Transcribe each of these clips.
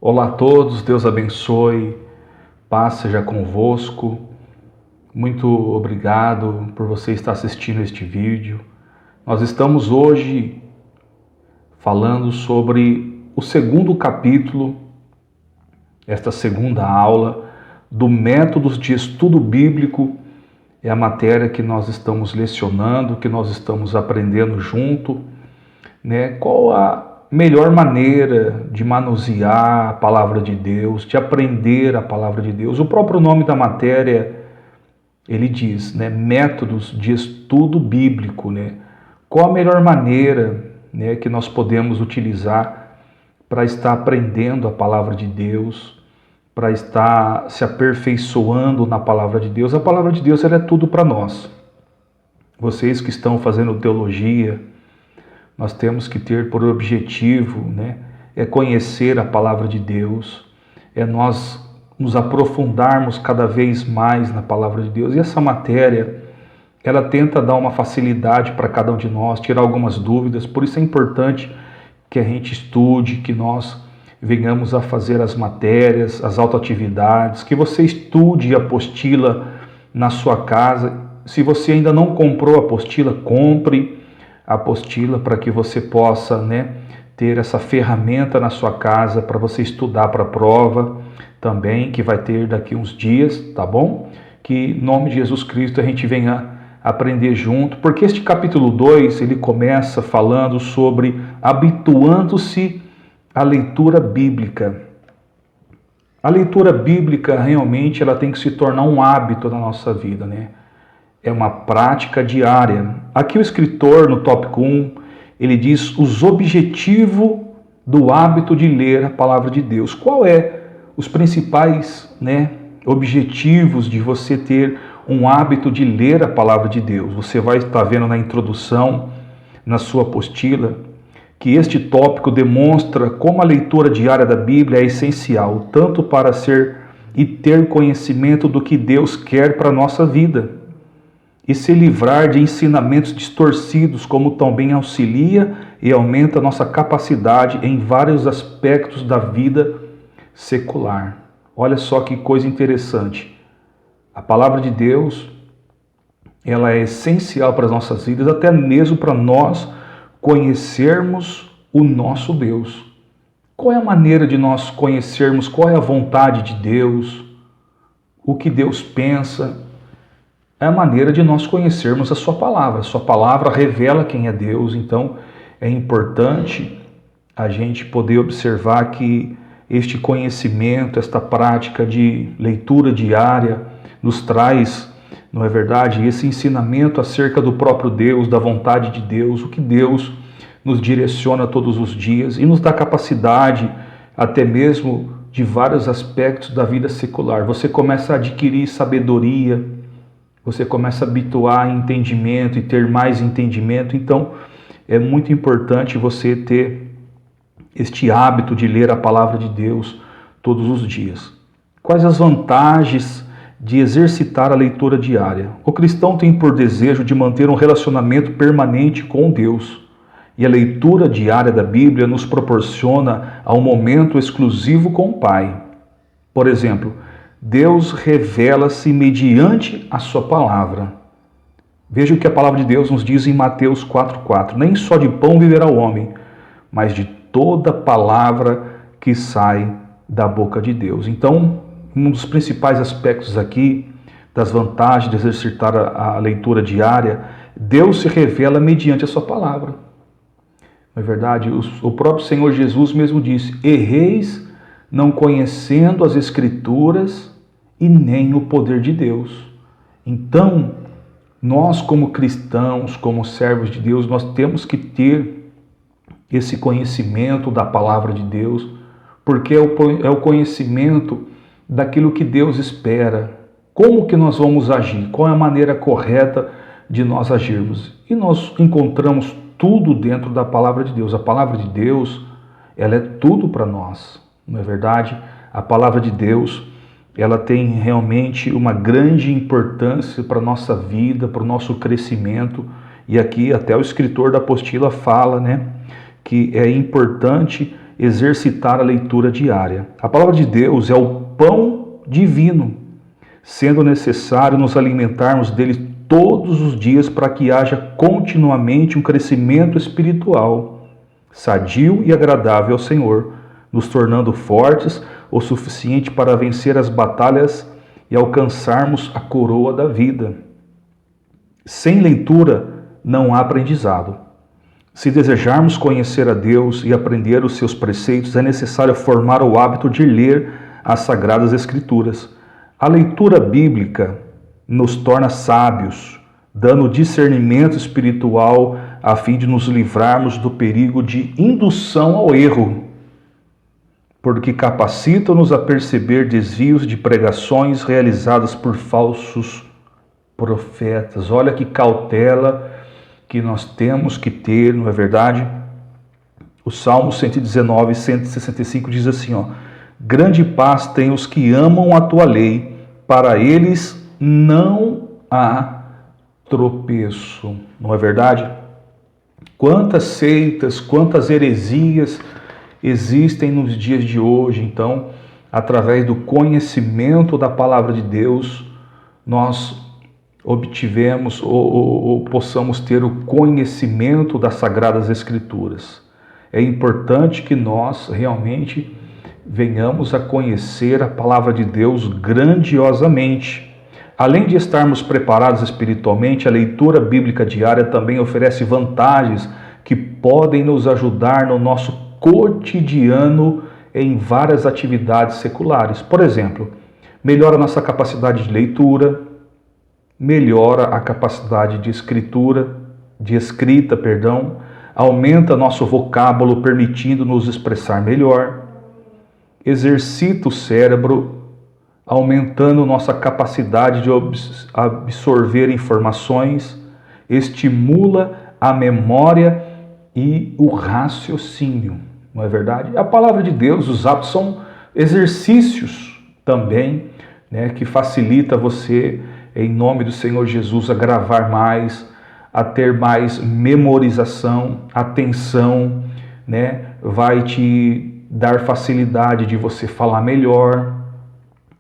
Olá a todos, Deus abençoe, paz seja convosco. Muito obrigado por você estar assistindo este vídeo. Nós estamos hoje falando sobre o segundo capítulo, esta segunda aula do Métodos de Estudo Bíblico. É a matéria que nós estamos lecionando, que nós estamos aprendendo junto, né? Qual a melhor maneira de manusear a palavra de Deus, de aprender a palavra de Deus. O próprio nome da matéria, ele diz, né, métodos de estudo bíblico, né? Qual a melhor maneira, né, que nós podemos utilizar para estar aprendendo a palavra de Deus, para estar se aperfeiçoando na palavra de Deus. A palavra de Deus, ela é tudo para nós. Vocês que estão fazendo teologia, nós temos que ter por objetivo, né, é conhecer a palavra de Deus, é nós nos aprofundarmos cada vez mais na palavra de Deus. E essa matéria, ela tenta dar uma facilidade para cada um de nós, tirar algumas dúvidas. Por isso é importante que a gente estude, que nós venhamos a fazer as matérias, as autoatividades, que você estude a apostila na sua casa. Se você ainda não comprou a apostila, compre a apostila para que você possa, né, ter essa ferramenta na sua casa para você estudar para a prova também, que vai ter daqui uns dias, tá bom? Que em nome de Jesus Cristo a gente venha aprender junto, porque este capítulo 2, ele começa falando sobre habituando-se à leitura bíblica. A leitura bíblica realmente ela tem que se tornar um hábito na nossa vida, né? É uma prática diária. Aqui o escritor, no tópico 1, ele diz os objetivos do hábito de ler a palavra de Deus. Qual é os principais, né, objetivos de você ter um hábito de ler a palavra de Deus? Você vai estar vendo na introdução, na sua apostila, que este tópico demonstra como a leitura diária da Bíblia é essencial, tanto para ser e ter conhecimento do que Deus quer para a nossa vida, e se livrar de ensinamentos distorcidos, como também auxilia e aumenta a nossa capacidade em vários aspectos da vida secular. Olha só que coisa interessante. A palavra de Deus, ela é essencial para as nossas vidas, até mesmo para nós conhecermos o nosso Deus. Qual é a maneira de nós conhecermos qual é a vontade de Deus, o que Deus pensa? É a maneira de nós conhecermos a sua palavra. A sua palavra revela quem é Deus, então é importante a gente poder observar que este conhecimento, esta prática de leitura diária nos traz, não é verdade, esse ensinamento acerca do próprio Deus, da vontade de Deus, o que Deus nos direciona todos os dias e nos dá capacidade até mesmo de vários aspectos da vida secular. Você começa a adquirir sabedoria, você começa a habituar em entendimento e ter mais entendimento. Então, é muito importante você ter este hábito de ler a palavra de Deus todos os dias. Quais as vantagens de exercitar a leitura diária? O cristão tem por desejo de manter um relacionamento permanente com Deus. E a leitura diária da Bíblia nos proporciona um momento exclusivo com o Pai. Por exemplo, Deus revela-se mediante a sua palavra. Veja o que a palavra de Deus nos diz em Mateus 4,4. Nem só de pão viverá o homem, mas de toda palavra que sai da boca de Deus. Então, um dos principais aspectos aqui, das vantagens de exercitar a leitura diária, Deus se revela mediante a sua palavra. Não é verdade? O próprio Senhor Jesus mesmo disse, erreis não conhecendo as Escrituras e nem o poder de Deus. Então, nós como cristãos, como servos de Deus, nós temos que ter esse conhecimento da palavra de Deus, porque é o conhecimento daquilo que Deus espera. Como que nós vamos agir? Qual é a maneira correta de nós agirmos? E nós encontramos tudo dentro da palavra de Deus. A palavra de Deus, ela é tudo para nós, não é verdade? A palavra de Deus, ela tem realmente uma grande importância para a nossa vida, para o nosso crescimento. E aqui até o escritor da apostila fala, né, que é importante exercitar a leitura diária. A palavra de Deus é o pão divino, sendo necessário nos alimentarmos dele todos os dias para que haja continuamente um crescimento espiritual, sadio e agradável ao Senhor, nos tornando fortes o suficiente para vencer as batalhas e alcançarmos a coroa da vida. Sem leitura não há aprendizado. Se desejarmos conhecer a Deus e aprender os seus preceitos, é necessário formar o hábito de ler as Sagradas Escrituras. A leitura bíblica nos torna sábios, dando discernimento espiritual a fim de nos livrarmos do perigo de indução ao erro, porque capacita-nos a perceber desvios de pregações realizadas por falsos profetas. Olha que cautela que nós temos que ter, não é verdade? O Salmo 119, 165 diz assim, grande paz tem os que amam a tua lei, para eles não há tropeço, não é verdade? Quantas seitas, quantas heresias existem nos dias de hoje. Então, através do conhecimento da palavra de Deus, nós obtivemos ou possamos ter o conhecimento das Sagradas Escrituras. É importante que nós realmente venhamos a conhecer a palavra de Deus grandiosamente. Além de estarmos preparados espiritualmente, a leitura bíblica diária também oferece vantagens que podem nos ajudar no nosso cotidiano em várias atividades seculares. Por exemplo, melhora a nossa capacidade de leitura, melhora a capacidade de escrita, aumenta nosso vocábulo, permitindo-nos expressar melhor, exercita o cérebro, aumentando nossa capacidade de absorver informações, estimula a memória e o raciocínio, não é verdade? A palavra de Deus, os hábitos são exercícios também, né, que facilita você, em nome do Senhor Jesus, a gravar mais, a ter mais memorização, atenção, né? Vai te dar facilidade de você falar melhor.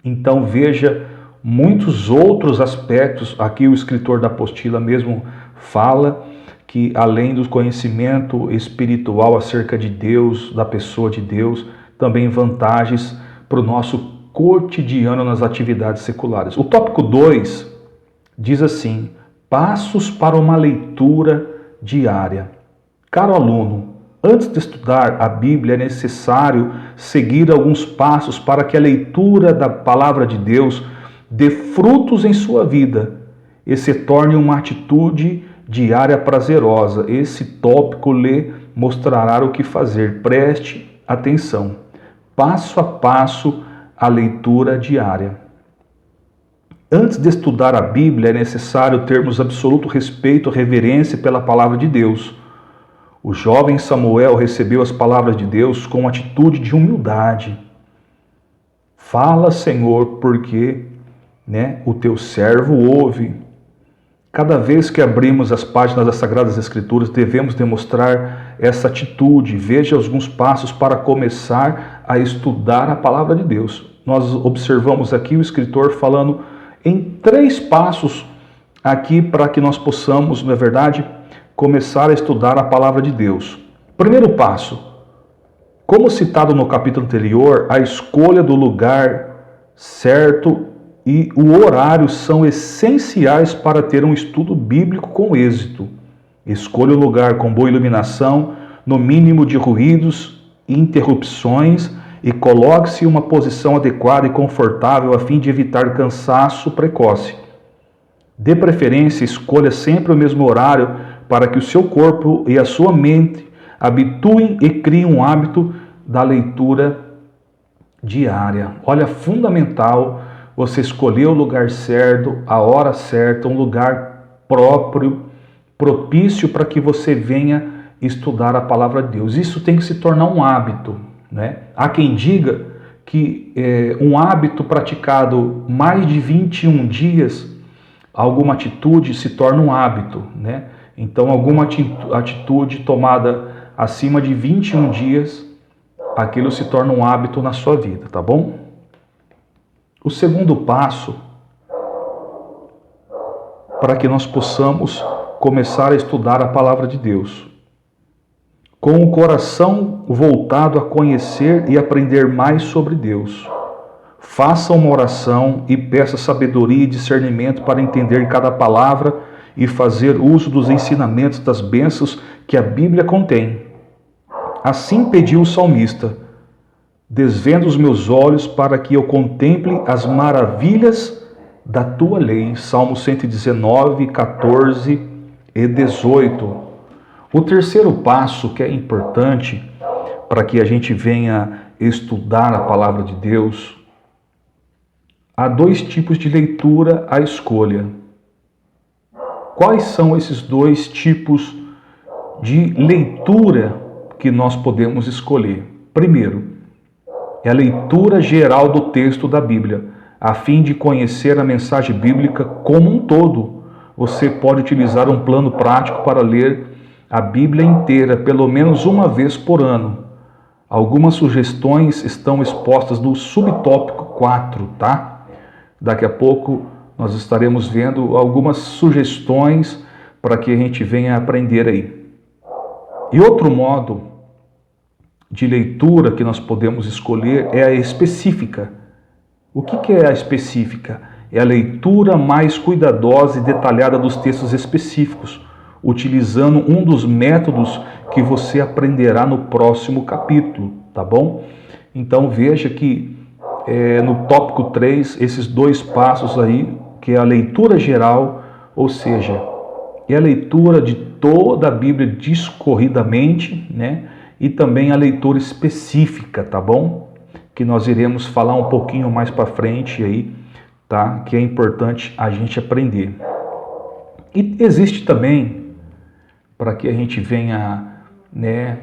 Então veja muitos outros aspectos. Aqui o escritor da apostila mesmo fala que além do conhecimento espiritual acerca de Deus, da pessoa de Deus, também vantagens para o nosso cotidiano nas atividades seculares. O tópico 2 diz assim: passos para uma leitura diária. Caro aluno, antes de estudar a Bíblia é necessário seguir alguns passos para que a leitura da palavra de Deus dê frutos em sua vida e se torne uma atitude diária prazerosa. Esse tópico lhe mostrará o que fazer. Preste atenção. Passo a passo a leitura diária. Antes de estudar a Bíblia, é necessário termos absoluto respeito e reverência pela palavra de Deus. O jovem Samuel recebeu as palavras de Deus com atitude de humildade. Fala, Senhor, porque o teu servo ouve. Cada vez que abrimos as páginas das Sagradas Escrituras, devemos demonstrar essa atitude. Veja alguns passos para começar a estudar a palavra de Deus. Nós observamos aqui o escritor falando em 3 passos aqui para que nós possamos, na verdade, começar a estudar a palavra de Deus. Primeiro passo, como citado no capítulo anterior, a escolha do lugar certo e o horário são essenciais para ter um estudo bíblico com êxito. Escolha o lugar com boa iluminação, no mínimo de ruídos e interrupções, e coloque-se em uma posição adequada e confortável a fim de evitar cansaço precoce. De preferência, escolha sempre o mesmo horário para que o seu corpo e a sua mente habituem e criem um hábito da leitura diária. Olha, fundamental você escolher o lugar certo, a hora certa, um lugar próprio, propício para que você venha estudar a palavra de Deus. Isso tem que se tornar um hábito, né? Há quem diga que um hábito praticado mais de 21 dias, alguma atitude se torna um hábito, né? Então, alguma atitude tomada acima de 21 dias aquilo se torna um hábito na sua vida, tá bom? O segundo passo para que nós possamos começar a estudar a palavra de Deus, com o coração voltado a conhecer e aprender mais sobre Deus. Faça uma oração e peça sabedoria e discernimento para entender cada palavra e fazer uso dos ensinamentos das bênçãos que a Bíblia contém. Assim pediu o salmista: desvenda os meus olhos para que eu contemple as maravilhas da tua lei. Salmo 119, 14 e 18. O terceiro passo que é importante para que a gente venha estudar a palavra de Deus, há dois tipos de leitura à escolha. Quais são esses dois tipos de leitura que nós podemos escolher? Primeiro, é a leitura geral do texto da Bíblia, a fim de conhecer a mensagem bíblica como um todo. Você pode utilizar um plano prático para ler a Bíblia inteira, pelo menos uma vez por ano. Algumas sugestões estão expostas no subtópico 4, tá? Daqui a pouco nós estaremos vendo algumas sugestões para que a gente venha aprender aí. E outro modo de leitura que nós podemos escolher é a específica. O que é a específica? É a leitura mais cuidadosa e detalhada dos textos específicos, utilizando um dos métodos que você aprenderá no próximo capítulo, tá bom? Então veja que no tópico 3, esses dois passos aí, que é a leitura geral, ou seja, é a leitura de toda a Bíblia discorridamente, né? E também a leitura específica, tá bom? Que nós iremos falar um pouquinho mais para frente aí, tá? Que é importante a gente aprender. E existe também, para que a gente venha, né,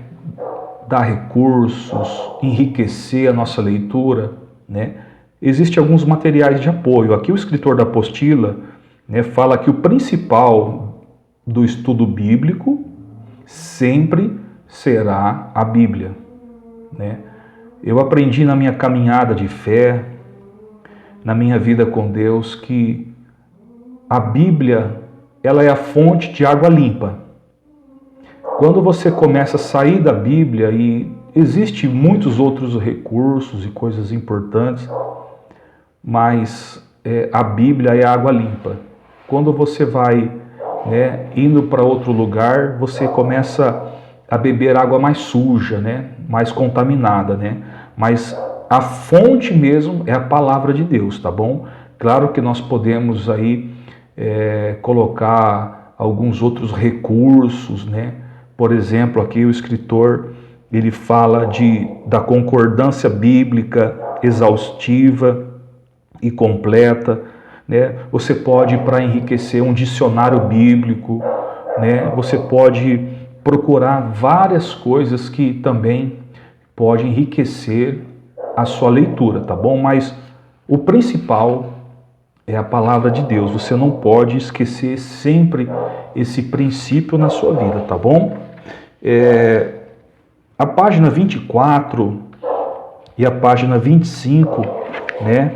dar recursos, enriquecer a nossa leitura, né? Existem alguns materiais de apoio. Aqui o escritor da apostila, né, fala que o principal do estudo bíblico sempre será a Bíblia, né? Eu aprendi na minha caminhada de fé, na minha vida com Deus, que a Bíblia, ela é a fonte de água limpa. Quando você começa a sair da Bíblia, e existem muitos outros recursos e coisas importantes, mas a Bíblia é água limpa. Quando você vai, né, indo para outro lugar, você começa a beber água mais suja, né, mais contaminada, né? Mas a fonte mesmo é a palavra de Deus, tá bom? Claro que nós podemos aí colocar alguns outros recursos, né? Por exemplo, aqui o escritor, ele fala da concordância bíblica exaustiva e completa, né? Você pode, para enriquecer, um dicionário bíblico, né? Você pode procurar várias coisas que também podem enriquecer a sua leitura, tá bom? Mas o principal é a palavra de Deus. Você não pode esquecer sempre esse princípio na sua vida, tá bom? A página 24 e a página 25, né,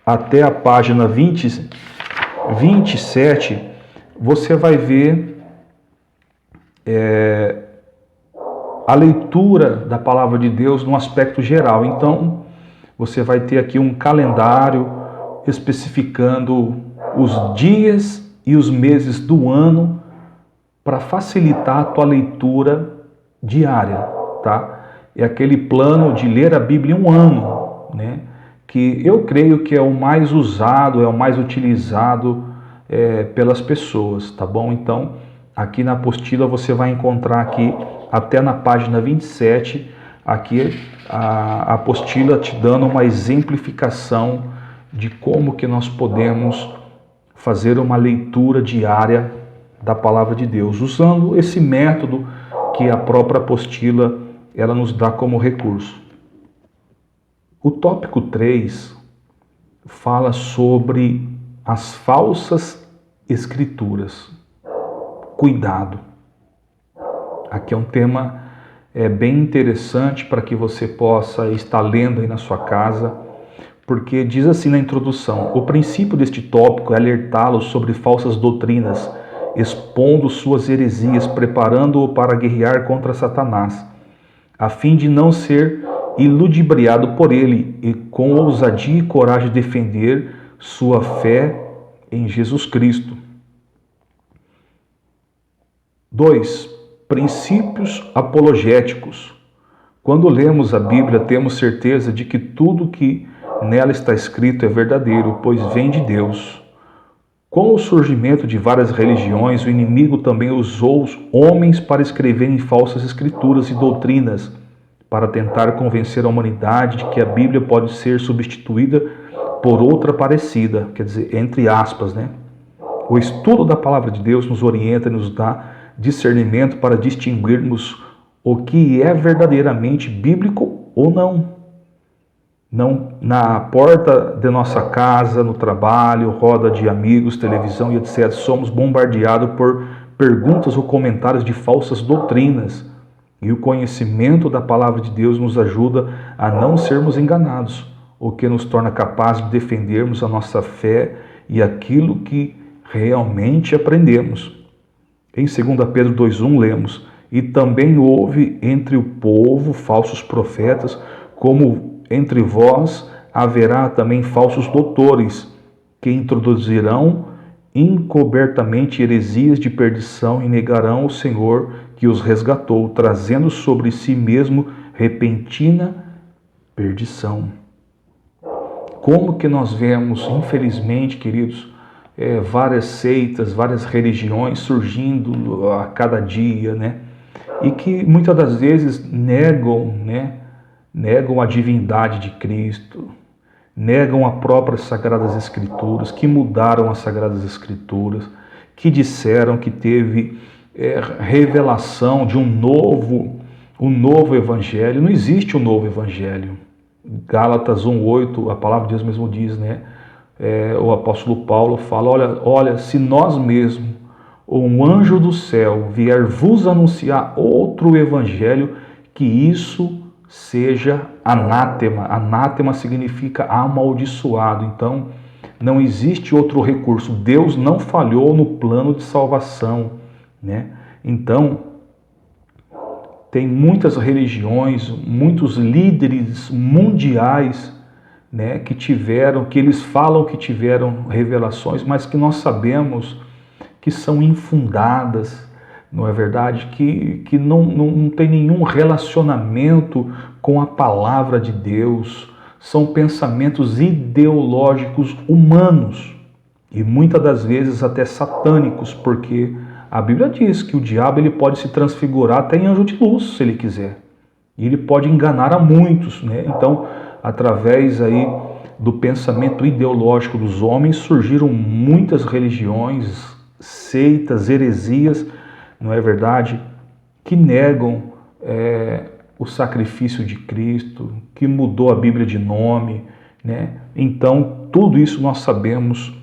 até a página 27, você vai ver a leitura da palavra de Deus no aspecto geral. Então, você vai ter aqui um calendário especificando os dias e os meses do ano para facilitar a tua leitura diária, tá? É aquele plano de ler a Bíblia em um ano, né? Que eu creio que é o mais usado, é o mais utilizado pelas pessoas, tá bom? Então, aqui na apostila você vai encontrar aqui, até na página 27, aqui a apostila te dando uma exemplificação de como que nós podemos fazer uma leitura diária da palavra de Deus, usando esse método que a própria apostila ela nos dá como recurso. O tópico 3 fala sobre as falsas escrituras. Cuidado. Aqui é um tema é bem interessante para que você possa estar lendo aí na sua casa, porque diz assim na introdução: o princípio deste tópico é alertá-los sobre falsas doutrinas, expondo suas heresias, preparando-o para guerrear contra Satanás, a fim de não ser iludibriado por ele e com ousadia e coragem defender sua fé em Jesus Cristo. 2. Princípios apologéticos. Quando lemos a Bíblia, temos certeza de que tudo que nela está escrito é verdadeiro, pois vem de Deus. Com o surgimento de várias religiões, o inimigo também usou os homens para escreverem falsas escrituras e doutrinas, para tentar convencer a humanidade de que a Bíblia pode ser substituída por outra parecida, quer dizer, entre aspas, né? O estudo da palavra de Deus nos orienta e nos dá discernimento para distinguirmos o que é verdadeiramente bíblico ou não. Não na porta de nossa casa, no trabalho, roda de amigos, televisão e etc. Somos bombardeados por perguntas ou comentários de falsas doutrinas. E o conhecimento da palavra de Deus nos ajuda a não sermos enganados, o que nos torna capazes de defendermos a nossa fé e aquilo que realmente aprendemos. Em 2 Pedro 2,1 lemos: e também houve entre o povo falsos profetas, como entre vós haverá também falsos doutores, que introduzirão encobertamente heresias de perdição e negarão o Senhor que os resgatou, trazendo sobre si mesmo repentina perdição. Como que nós vemos, infelizmente, queridos, várias seitas, várias religiões surgindo a cada dia, né? E que muitas das vezes negam, né? Negam a divindade de Cristo, negam as próprias Sagradas Escrituras, que mudaram as Sagradas Escrituras, que disseram que teve revelação de um novo Evangelho. Não existe um novo Evangelho. Gálatas 1,8, a palavra de Deus mesmo diz, né? O apóstolo Paulo fala: olha, se nós mesmos, ou um anjo do céu, vier vos anunciar outro evangelho, que isso seja anátema. Anátema significa amaldiçoado. Então, não existe outro recurso. Deus não falhou no plano de salvação, né? Então, tem muitas religiões, muitos líderes mundiais, né, que eles falam que tiveram revelações, mas que nós sabemos que são infundadas, não é verdade? Que não tem nenhum relacionamento com a palavra de Deus. São pensamentos ideológicos humanos e muitas das vezes até satânicos, porque a Bíblia diz que o diabo ele pode se transfigurar até em anjo de luz, se ele quiser. E ele pode enganar a muitos, né? Então, através aí do pensamento ideológico dos homens, surgiram muitas religiões, seitas, heresias, não é verdade? Que negam o sacrifício de Cristo, que mudou a Bíblia de nome, né? Então, tudo isso nós sabemos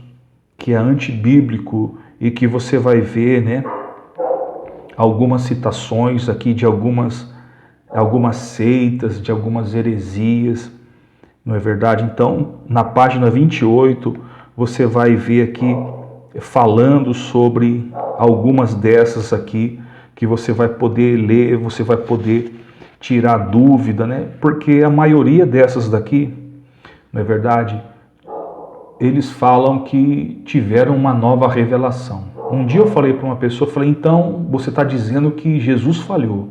que é antibíblico e que você vai ver, né, algumas citações aqui de algumas seitas, de algumas heresias, não é verdade? Então, na página 28, você vai ver aqui falando sobre algumas dessas aqui, que você vai poder ler, você vai poder tirar dúvida, né? Porque a maioria dessas daqui, não é verdade? Eles falam que tiveram uma nova revelação. Um dia eu falei para uma pessoa, então você está dizendo que Jesus falhou.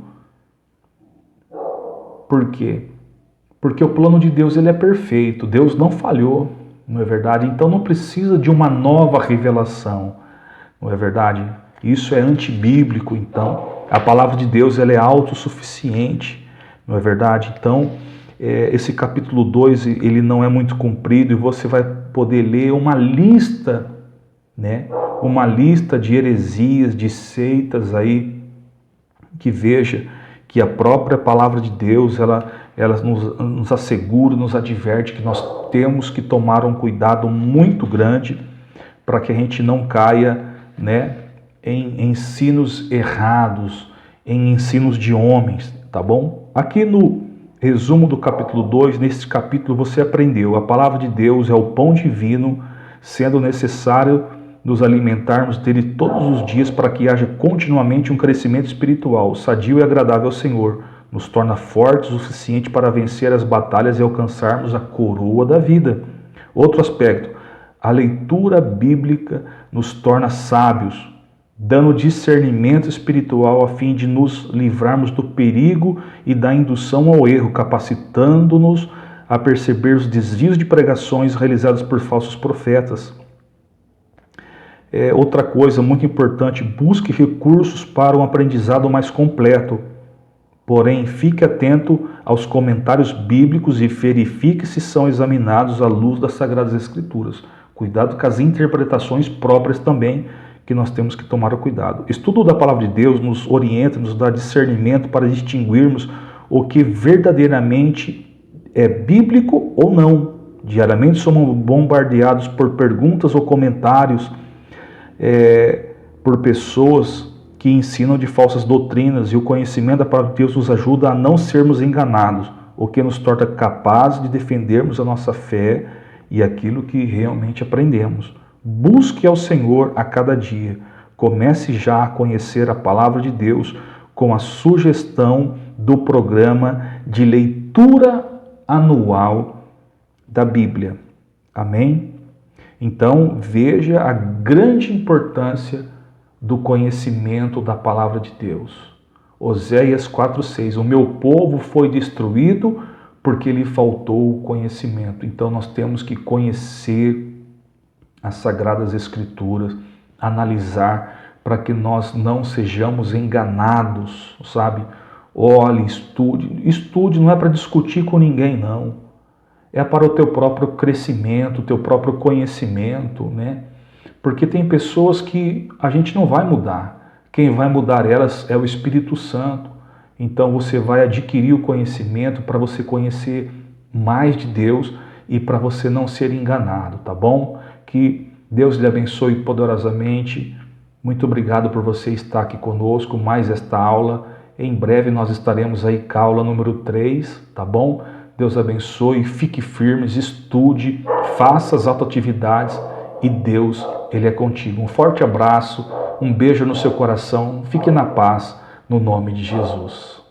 Por quê? Porque o plano de Deus ele é perfeito, Deus não falhou, não é verdade? Então não precisa de uma nova revelação, não é verdade? Isso é antibíblico, então. A palavra de Deus ela é autossuficiente, não é verdade? Então, esse capítulo 2 ele não é muito comprido e você vai poder ler uma lista, né? Uma lista de heresias, de seitas aí, que veja que a própria palavra de Deus ela nos assegura, nos adverte que nós temos que tomar um cuidado muito grande para que a gente não caia, né, em ensinos errados, em ensinos de homens. tá bom? Aqui no resumo do capítulo 2, nesse capítulo você aprendeu: a palavra de Deus é o pão divino, sendo necessário nos alimentarmos dele todos os dias para que haja continuamente um crescimento espiritual, sadio e agradável ao Senhor. Nos torna fortes o suficiente para vencer as batalhas e alcançarmos a coroa da vida. Outro aspecto: a leitura bíblica nos torna sábios, dando discernimento espiritual a fim de nos livrarmos do perigo e da indução ao erro, capacitando-nos a perceber os desvios de pregações realizadas por falsos profetas. Outra coisa muito importante: busque recursos para um aprendizado mais completo. Porém, fique atento aos comentários bíblicos e verifique se são examinados à luz das Sagradas Escrituras. Cuidado com as interpretações próprias também, que nós temos que tomar cuidado. Estudo da Palavra de Deus nos orienta, nos dá discernimento para distinguirmos o que verdadeiramente é bíblico ou não. Diariamente somos bombardeados por perguntas ou comentários por pessoas que ensinam de falsas doutrinas, e o conhecimento da palavra de Deus nos ajuda a não sermos enganados, o que nos torna capazes de defendermos a nossa fé e aquilo que realmente aprendemos. Busque ao Senhor a cada dia. Comece já a conhecer a palavra de Deus com a sugestão do programa de leitura anual da Bíblia. Amém? Então, veja a grande importância do conhecimento da palavra de Deus. Oséias 4:6, o meu povo foi destruído porque lhe faltou o conhecimento. Então nós temos que conhecer as Sagradas Escrituras, analisar para que nós não sejamos enganados, sabe? Olhe, estude, não é para discutir com ninguém, não. É para o teu próprio crescimento, o teu próprio conhecimento, né? Porque tem pessoas que a gente não vai mudar. Quem vai mudar elas é o Espírito Santo. Então você vai adquirir o conhecimento para você conhecer mais de Deus e para você não ser enganado, tá bom? Que Deus lhe abençoe poderosamente. Muito obrigado por você estar aqui conosco, mais esta aula. Em breve nós estaremos aí com a aula número 3, tá bom? Deus abençoe, fique firmes, estude, faça as autoatividades e Deus, Ele é contigo. Um forte abraço, um beijo no seu coração, fique na paz, no nome de Jesus.